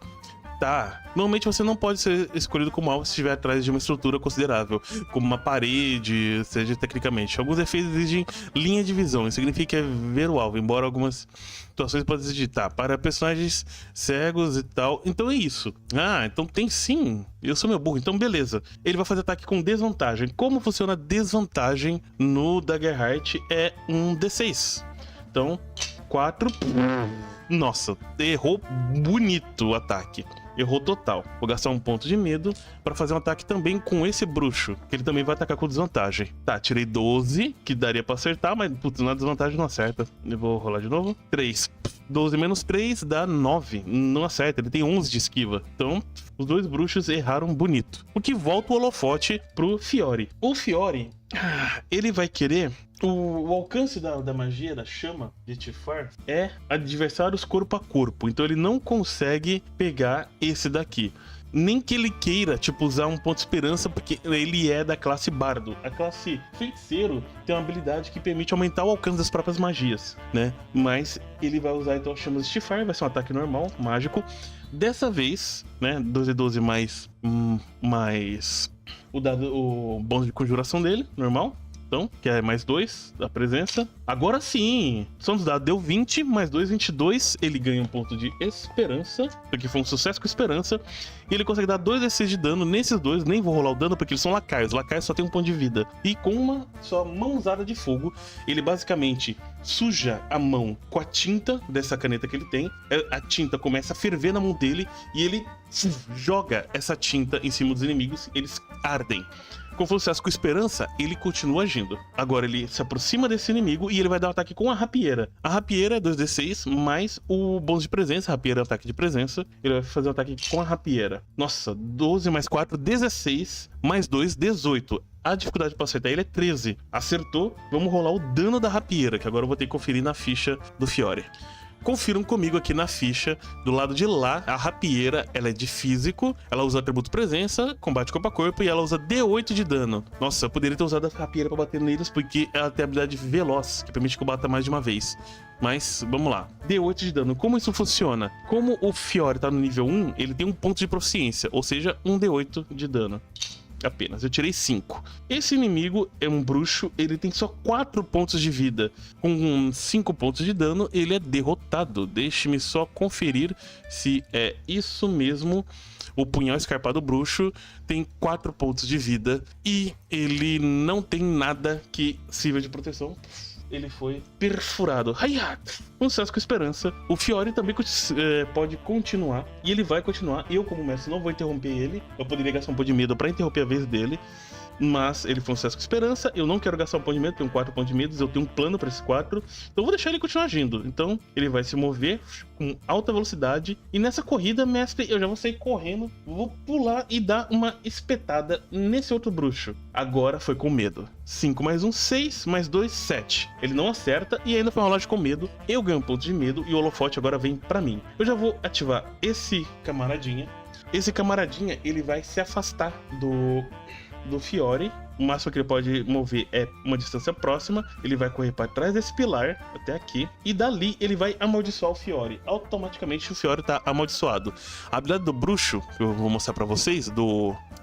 Tá, normalmente você não pode ser escolhido como alvo se estiver atrás de uma estrutura considerável, como uma parede, seja tecnicamente. Alguns efeitos exigem linha de visão, isso significa ver o alvo, embora algumas situações possam exigir, tá, para personagens cegos e tal. Então é isso. Ah, então tem sim. Eu sou meu burro, então beleza. Ele vai fazer ataque com desvantagem. Como funciona a desvantagem no Daggerheart? É um D6. Então, 4... Nossa, errou bonito o ataque. Errou total. Vou gastar um ponto de medo pra fazer um ataque também com esse bruxo, que ele também vai atacar com desvantagem. Tá, tirei 12, que daria pra acertar, mas putz, na desvantagem não acerta. Eu vou rolar de novo. 3. 12 menos 3 dá 9. Não acerta, ele tem 11 de esquiva. Então, os dois bruxos erraram bonito. O que volta o holofote pro Fiore. O Fiore, ele vai querer... O alcance da magia, da chama de Tifar, é adversários corpo a corpo. Então ele não consegue pegar esse daqui. Nem que ele queira, tipo, usar um ponto de esperança, porque ele é da classe bardo. A classe feiticeiro tem uma habilidade que permite aumentar o alcance das próprias magias, né? Mas ele vai usar, então, chamas de Tifar, vai ser um ataque normal, mágico. Dessa vez, né, 12 mais o bônus de conjuração dele, normal. Então, que é mais 2 da presença. Agora sim, são dos dados, deu 20, mais 2, 22. Ele ganha um ponto de esperança, porque foi um sucesso com esperança. E ele consegue dar 2 D6 de dano nesses dois. Nem vou rolar o dano, porque eles são lacaios. Lacaios só tem um ponto de vida. E com uma só mãozada de fogo, ele basicamente suja a mão com a tinta dessa caneta que ele tem. A tinta começa a ferver na mão dele e ele joga essa tinta em cima dos inimigos. Eles ardem. Como foi um sucesso com esperança, ele continua agindo. Agora ele se aproxima desse inimigo e ele vai dar um ataque com a rapieira. A rapieira é 2d6 mais o bônus de presença. A rapieira é um ataque de presença. Ele vai fazer um ataque com a rapieira. Nossa, 12 mais 4, 16 mais 2, 18. A dificuldade para acertar ele é 13. Acertou, vamos rolar o dano da rapieira, que agora eu vou ter que conferir na ficha do Fiore. Confiram comigo aqui na ficha, do lado de lá, a rapieira, ela é de físico, ela usa atributo presença, combate corpo a corpo e ela usa D8 de dano. Nossa, eu poderia ter usado a rapieira pra bater neles porque ela tem a habilidade veloz, que permite que eu bata mais de uma vez. Mas, vamos lá. D8 de dano. Como isso funciona? Como o Fiore tá no nível 1, ele tem um ponto de proficiência, ou seja, um D8 de dano. Apenas, eu tirei 5. Esse inimigo é um bruxo, ele tem só 4 pontos de vida. Com 5 pontos de dano, ele é derrotado. Deixe-me só conferir se é isso mesmo. O punhal escarpado bruxo tem 4 pontos de vida e ele não tem nada que sirva de proteção. Ele foi perfurado. Um sucesso com esperança. O Fiore também pode continuar. E ele vai continuar. Eu, como mestre, não vou interromper ele. Eu poderia gastar um ponto de medo pra interromper a vez dele. Mas ele foi um sucesso com esperança. Eu não quero gastar um ponto de medo, tenho 4 pontos de medo. Eu tenho um plano pra esses 4. Então eu vou deixar ele continuar agindo. Então ele vai se mover com alta velocidade. E nessa corrida, mestre, eu já vou sair correndo. Vou pular e dar uma espetada nesse outro bruxo. Agora foi com medo. 5 mais 1, 6, mais 2, 7. Ele não acerta e ainda foi uma rolagem com medo. Eu ganho um ponto de medo e o holofote agora vem pra mim. Eu já vou ativar esse camaradinha. Esse camaradinha, ele vai se afastar do Fiore. O máximo que ele pode mover é uma distância próxima. Ele vai correr para trás desse pilar, até aqui. E dali ele vai amaldiçoar o Fiore. Automaticamente o Fiore tá amaldiçoado. A habilidade do bruxo, que eu vou mostrar pra vocês,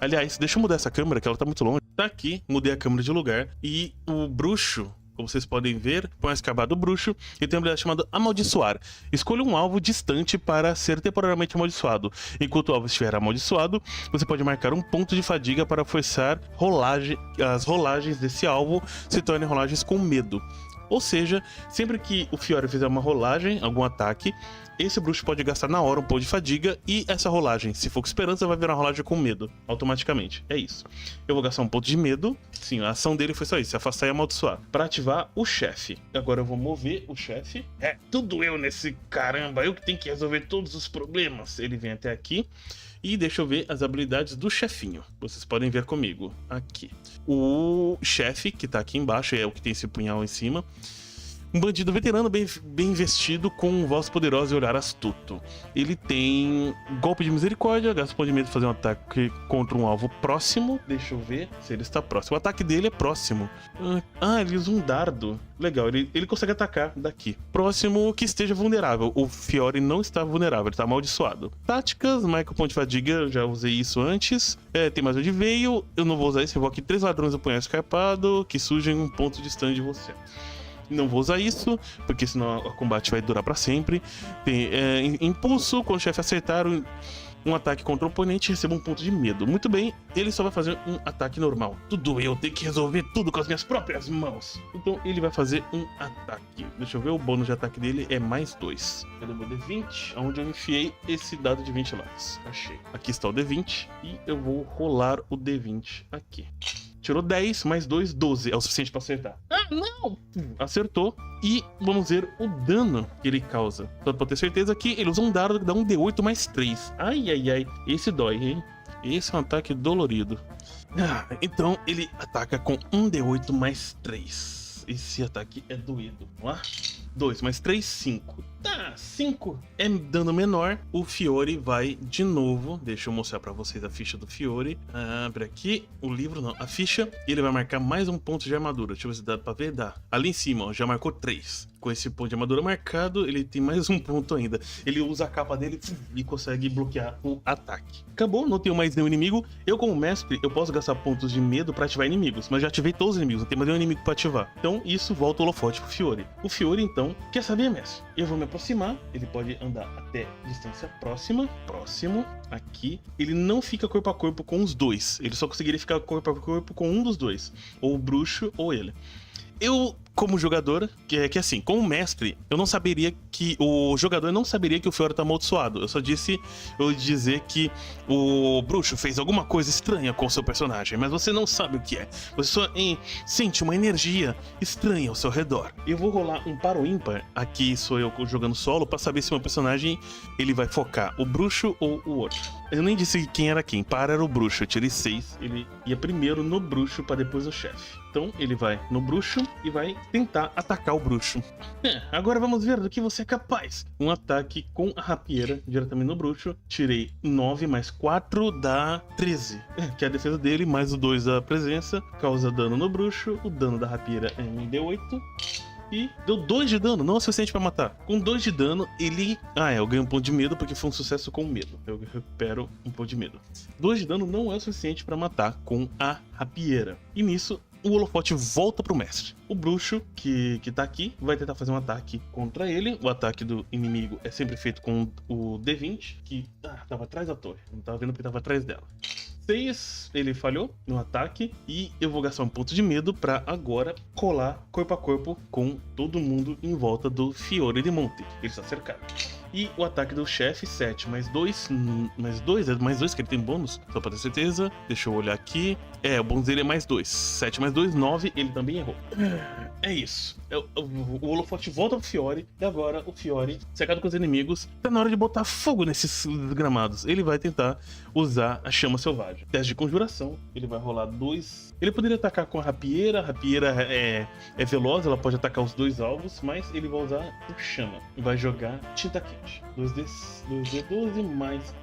Aliás, deixa eu mudar essa câmera, que ela tá muito longe. Tá aqui, mudei a câmera de lugar. E o bruxo, como vocês podem ver, põe a escabada do bruxo e tem uma habilidade chamada Amaldiçoar. Escolha um alvo distante para ser temporariamente amaldiçoado. Enquanto o alvo estiver amaldiçoado, você pode marcar um ponto de fadiga para forçar as rolagens desse alvo se tornem rolagens com medo. Ou seja, sempre que o Fiore fizer uma rolagem, algum ataque, esse bruxo pode gastar na hora um ponto de fadiga e essa rolagem, se for com esperança, vai virar rolagem com medo, automaticamente. É isso. Eu vou gastar um ponto de medo. Sim, a ação dele foi só isso, se afastar e amaldiçoar. Pra ativar o chefe. Agora eu vou mover o chefe. É, tudo eu nesse caramba, eu que tenho que resolver todos os problemas. Ele vem até aqui. E deixa eu ver as habilidades do chefinho. Vocês podem ver comigo. Aqui. O chefe, que tá aqui embaixo, é o que tem esse punhal em cima. Um bandido veterano bem vestido, com voz poderosa e olhar astuto. Ele tem golpe de misericórdia, gasta ponto de medo de fazer um ataque contra um alvo próximo. Deixa eu ver se ele está próximo. O ataque dele é próximo. Ah, ele usa um dardo. Legal, ele consegue atacar daqui. Próximo que esteja vulnerável. O Fiore não está vulnerável, ele está amaldiçoado. Táticas, marca o ponto de fadiga, eu já usei isso antes. Tem mais um de veio, eu não vou usar isso. Eu vou aqui 3 ladrões do punhal escarpado que surgem um ponto distante de você. Não vou usar isso, porque senão o combate vai durar pra sempre. Tem impulso, quando o chefe acertar um ataque contra o oponente, receba um ponto de medo. Muito bem, ele só vai fazer um ataque normal. Tudo eu tenho que resolver tudo com as minhas próprias mãos. Então ele vai fazer um ataque. Deixa eu ver, o bônus de ataque dele é mais 2. Cadê o meu D20? Onde eu enfiei esse dado de 20 lados. Achei. Aqui está o D20 e eu vou rolar o D20 aqui. Tirou 10, mais 2, 12. É o suficiente pra acertar. Ah, não! Acertou. E vamos ver o dano que ele causa. Só pra ter certeza que ele usa um dardo que dá um D8 mais 3. Ai, ai, ai. Esse dói, hein? Esse é um ataque dolorido. Então ele ataca com um D8 mais 3. Esse ataque é doído. Vamos lá? 2 mais 3, 5. Tá, 5 é dano menor. O Fiore vai de novo. Deixa eu mostrar pra vocês a ficha do Fiore. Abre aqui. O livro não. A ficha. E ele vai marcar mais um ponto de armadura. Deixa eu ver se dá pra ver. Dá. Ali em cima, ó, já marcou 3. Com esse ponto de armadura marcado, ele tem mais um ponto ainda. Ele usa a capa dele e consegue bloquear o ataque. Acabou, não tenho mais nenhum inimigo. Eu, como mestre, eu posso gastar pontos de medo pra ativar inimigos. Mas já ativei todos os inimigos. Não tem mais nenhum inimigo pra ativar. Então, isso volta o holofote pro Fiore. O Fiore, então, quer saber, mestre? Eu vou me aproximar. Ele pode andar até distância próxima. Próximo. Aqui. Ele não fica corpo a corpo com os dois. Ele só conseguiria ficar corpo a corpo com um dos dois. Ou o bruxo ou ele. Eu, como jogador, que assim, como mestre, eu não saberia que... O jogador não saberia que o Fiore tá amaldiçoado. Eu só disse... Eu ia dizer que o bruxo fez alguma coisa estranha com o seu personagem, mas você não sabe o que é. Você só sente uma energia estranha ao seu redor. Eu vou rolar um par ou ímpar. Aqui sou eu jogando solo pra saber se o meu personagem ele vai focar o bruxo ou o outro. Eu nem disse quem era quem. Par era o bruxo. Eu tirei 6. Ele ia primeiro no bruxo pra depois no chefe. Então ele vai no bruxo e vai tentar atacar o bruxo. Agora vamos ver do que você é capaz. Um ataque com a rapieira diretamente no bruxo. Tirei 9 mais 4 dá 13. Que é a defesa dele, mais o 2 da presença. Causa dano no bruxo. O dano da rapieira é um D8. E deu 2 de dano, não é o suficiente pra matar. Com 2 de dano, ele... eu ganho um ponto de medo porque foi um sucesso com medo. Eu recupero um ponto de medo. 2 de dano não é o suficiente pra matar com a rapieira. E nisso, o holofote volta pro mestre. O bruxo, que tá aqui, vai tentar fazer um ataque contra ele. O ataque do inimigo é sempre feito com o D20, que tava atrás da torre. Não tava vendo porque tava atrás dela. 6, ele falhou no ataque. E eu vou gastar um ponto de medo pra agora colar corpo a corpo com todo mundo em volta do Fiore de Monte. Ele está cercado. E o ataque do chefe, 7 mais 2. Mais 2 que ele tem bônus, só pra ter certeza. Deixa eu olhar aqui. O bônus dele é mais 2. 7 mais 2, 9. Ele também errou. É isso. o holofote volta pro Fiore, e agora o Fiore, cercado com os inimigos, tá na hora de botar fogo nesses gramados. Ele vai tentar usar a chama selvagem. Teste de conjuração, ele vai rolar 2. Ele poderia atacar com a rapieira é veloz, ela pode atacar os 2 alvos, mas ele vai usar o chama. E vai jogar tinta quente. 2d12 mais...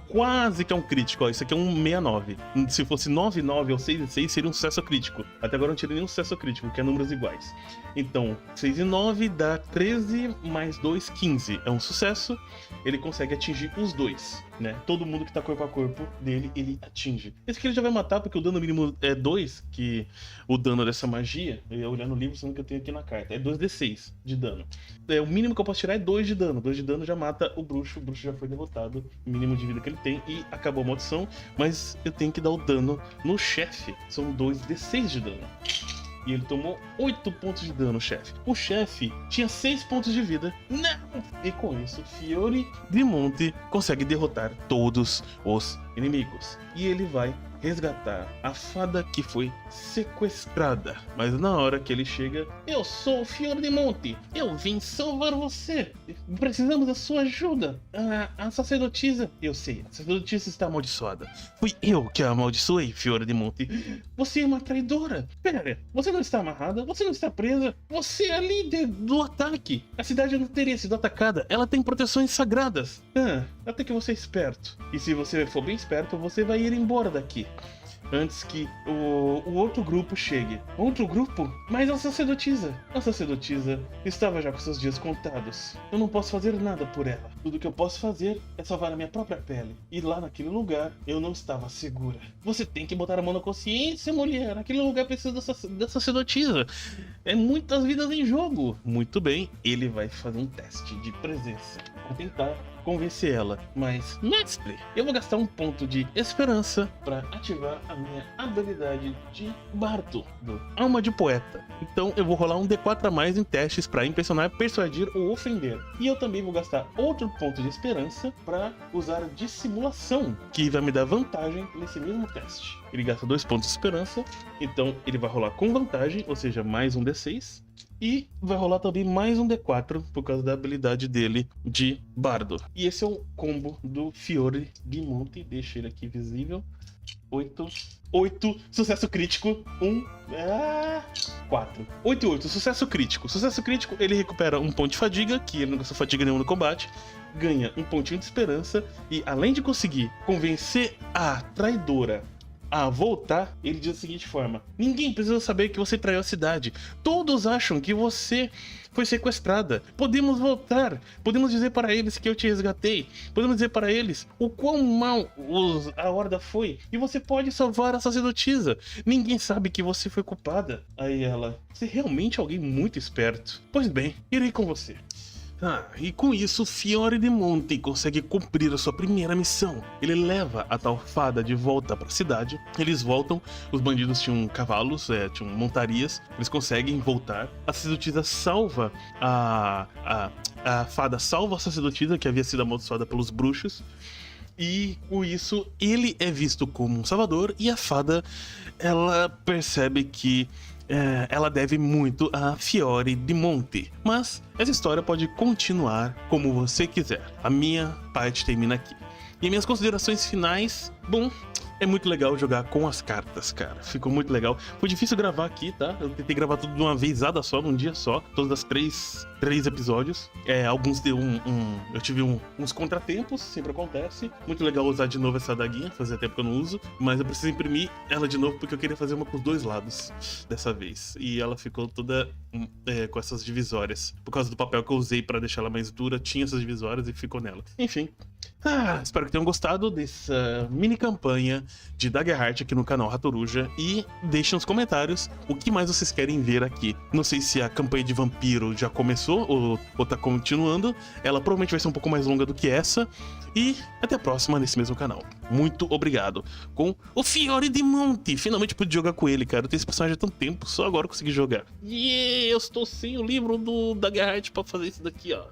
quase que é um crítico, ó. Isso aqui é um 69. Se fosse 9-9 ou 6-6, seria um sucesso crítico. Até agora eu não tirei nenhum sucesso crítico, que é números iguais. Então, 6 e 9 dá 13 mais 2, 15. É um sucesso. Ele consegue atingir os 2, né? Todo mundo que tá corpo a corpo dele, ele atinge. Esse aqui ele já vai matar, porque o dano mínimo é 2, que o dano dessa magia, eu ia olhar no livro, sendo que eu tenho aqui na carta, é 2d6 de dano. O mínimo que eu posso tirar é 2 de dano. 2 de dano já mata o bruxo já foi derrotado, o mínimo de vida que ele tem, e acabou a maldição, mas eu tenho que dar o dano no chefe, são 2d6 de dano. E ele tomou 8 pontos de dano, chefe. O chefe tinha 6 pontos de vida. Não! E com isso, Fiore di Monte consegue derrotar todos os inimigos. E ele vai resgatar a fada que foi sequestrada. Mas na hora que ele chega, eu sou o Fiore di Monte, eu vim salvar você, precisamos da sua ajuda. A sacerdotisa, eu sei, a sacerdotisa está amaldiçoada. Fui eu que a amaldiçoei, Fiore di Monte. Você é uma traidora. Pera, você não está amarrada, você não está presa, você é a líder do ataque. A cidade não teria sido atacada, ela tem proteções sagradas. Até que você é esperto. E se você for bem esperto, você vai ir embora daqui antes que o outro grupo chegue. Outro grupo? Mas a sacerdotisa. A sacerdotisa estava já com seus dias contados. Eu não posso fazer nada por ela. Tudo que eu posso fazer é salvar a minha própria pele. E lá naquele lugar, eu não estava segura. Você tem que botar a mão na consciência, mulher. Aquele lugar precisa da sacerdotisa. É muitas vidas em jogo. Muito bem, ele vai fazer um teste de presença para tentar convencer ela. Mas, mestre, eu vou gastar um ponto de esperança para ativar a minha habilidade de bardo, alma de poeta. Então eu vou rolar um D4 a mais em testes para impressionar, persuadir ou ofender. E eu também vou gastar outro ponto de esperança para usar dissimulação, que vai me dar vantagem nesse mesmo teste. Ele gasta 2 pontos de esperança, então ele vai rolar com vantagem, ou seja, mais um D6. E vai rolar também mais um D4 por causa da habilidade dele de bardo. E esse é o combo do Fiore di Monte. Deixa ele aqui visível. 8, sucesso crítico. 4. 8 e 8, sucesso crítico. Sucesso crítico, ele recupera um ponto de fadiga, que ele não gastou fadiga nenhuma no combate. Ganha um pontinho de esperança. E além de conseguir convencer a traidora a voltar, ele diz da seguinte forma: ninguém precisa saber que você traiu a cidade. Todos acham que você foi sequestrada. Podemos voltar. Podemos dizer para eles que eu te resgatei. Podemos dizer para eles o quão mal a horda foi. E você pode salvar a sacerdotisa. Ninguém sabe que você foi culpada. Aí ela: você é realmente alguém muito esperto. Pois bem, irei com você. E com isso, Fiore di Monte consegue cumprir a sua primeira missão. Ele leva a tal fada de volta para a cidade. Eles voltam, os bandidos tinham cavalos, tinham montarias. Eles conseguem voltar. A sacerdotisa salva a fada salva a sacerdotisa, que havia sido amaldiçoada pelos bruxos. E com isso, ele é visto como um salvador. E a fada, ela percebe que ela deve muito a Fiore di Monte. Mas essa história pode continuar como você quiser. A minha parte termina aqui. E minhas considerações finais, bom, é muito legal jogar com as cartas, cara. Ficou muito legal. Foi difícil gravar aqui, tá? Eu tentei gravar tudo de uma vezada só, num dia só. Todas as três episódios. Alguns deu eu tive uns contratempos, sempre acontece. Muito legal usar de novo essa adaguinha, fazia tempo que eu não uso. Mas eu preciso imprimir ela de novo porque eu queria fazer uma com os 2 lados dessa vez. E ela ficou toda com essas divisórias. Por causa do papel que eu usei pra deixar ela mais dura, tinha essas divisórias e ficou nela. Enfim. Espero que tenham gostado dessa mini campanha de Daggerheart aqui no canal Ratoruja. E deixem nos comentários o que mais vocês querem ver aqui. Não sei se a campanha de vampiro já começou ou tá continuando. Ela provavelmente vai ser um pouco mais longa do que essa. E até a próxima nesse mesmo canal. Muito obrigado. Com o Fiore di Monte. Finalmente pude jogar com ele, cara. Eu tenho esse personagem há tanto tempo, só agora eu consegui jogar. E eu estou sem o livro do Daggerheart pra fazer isso daqui, ó.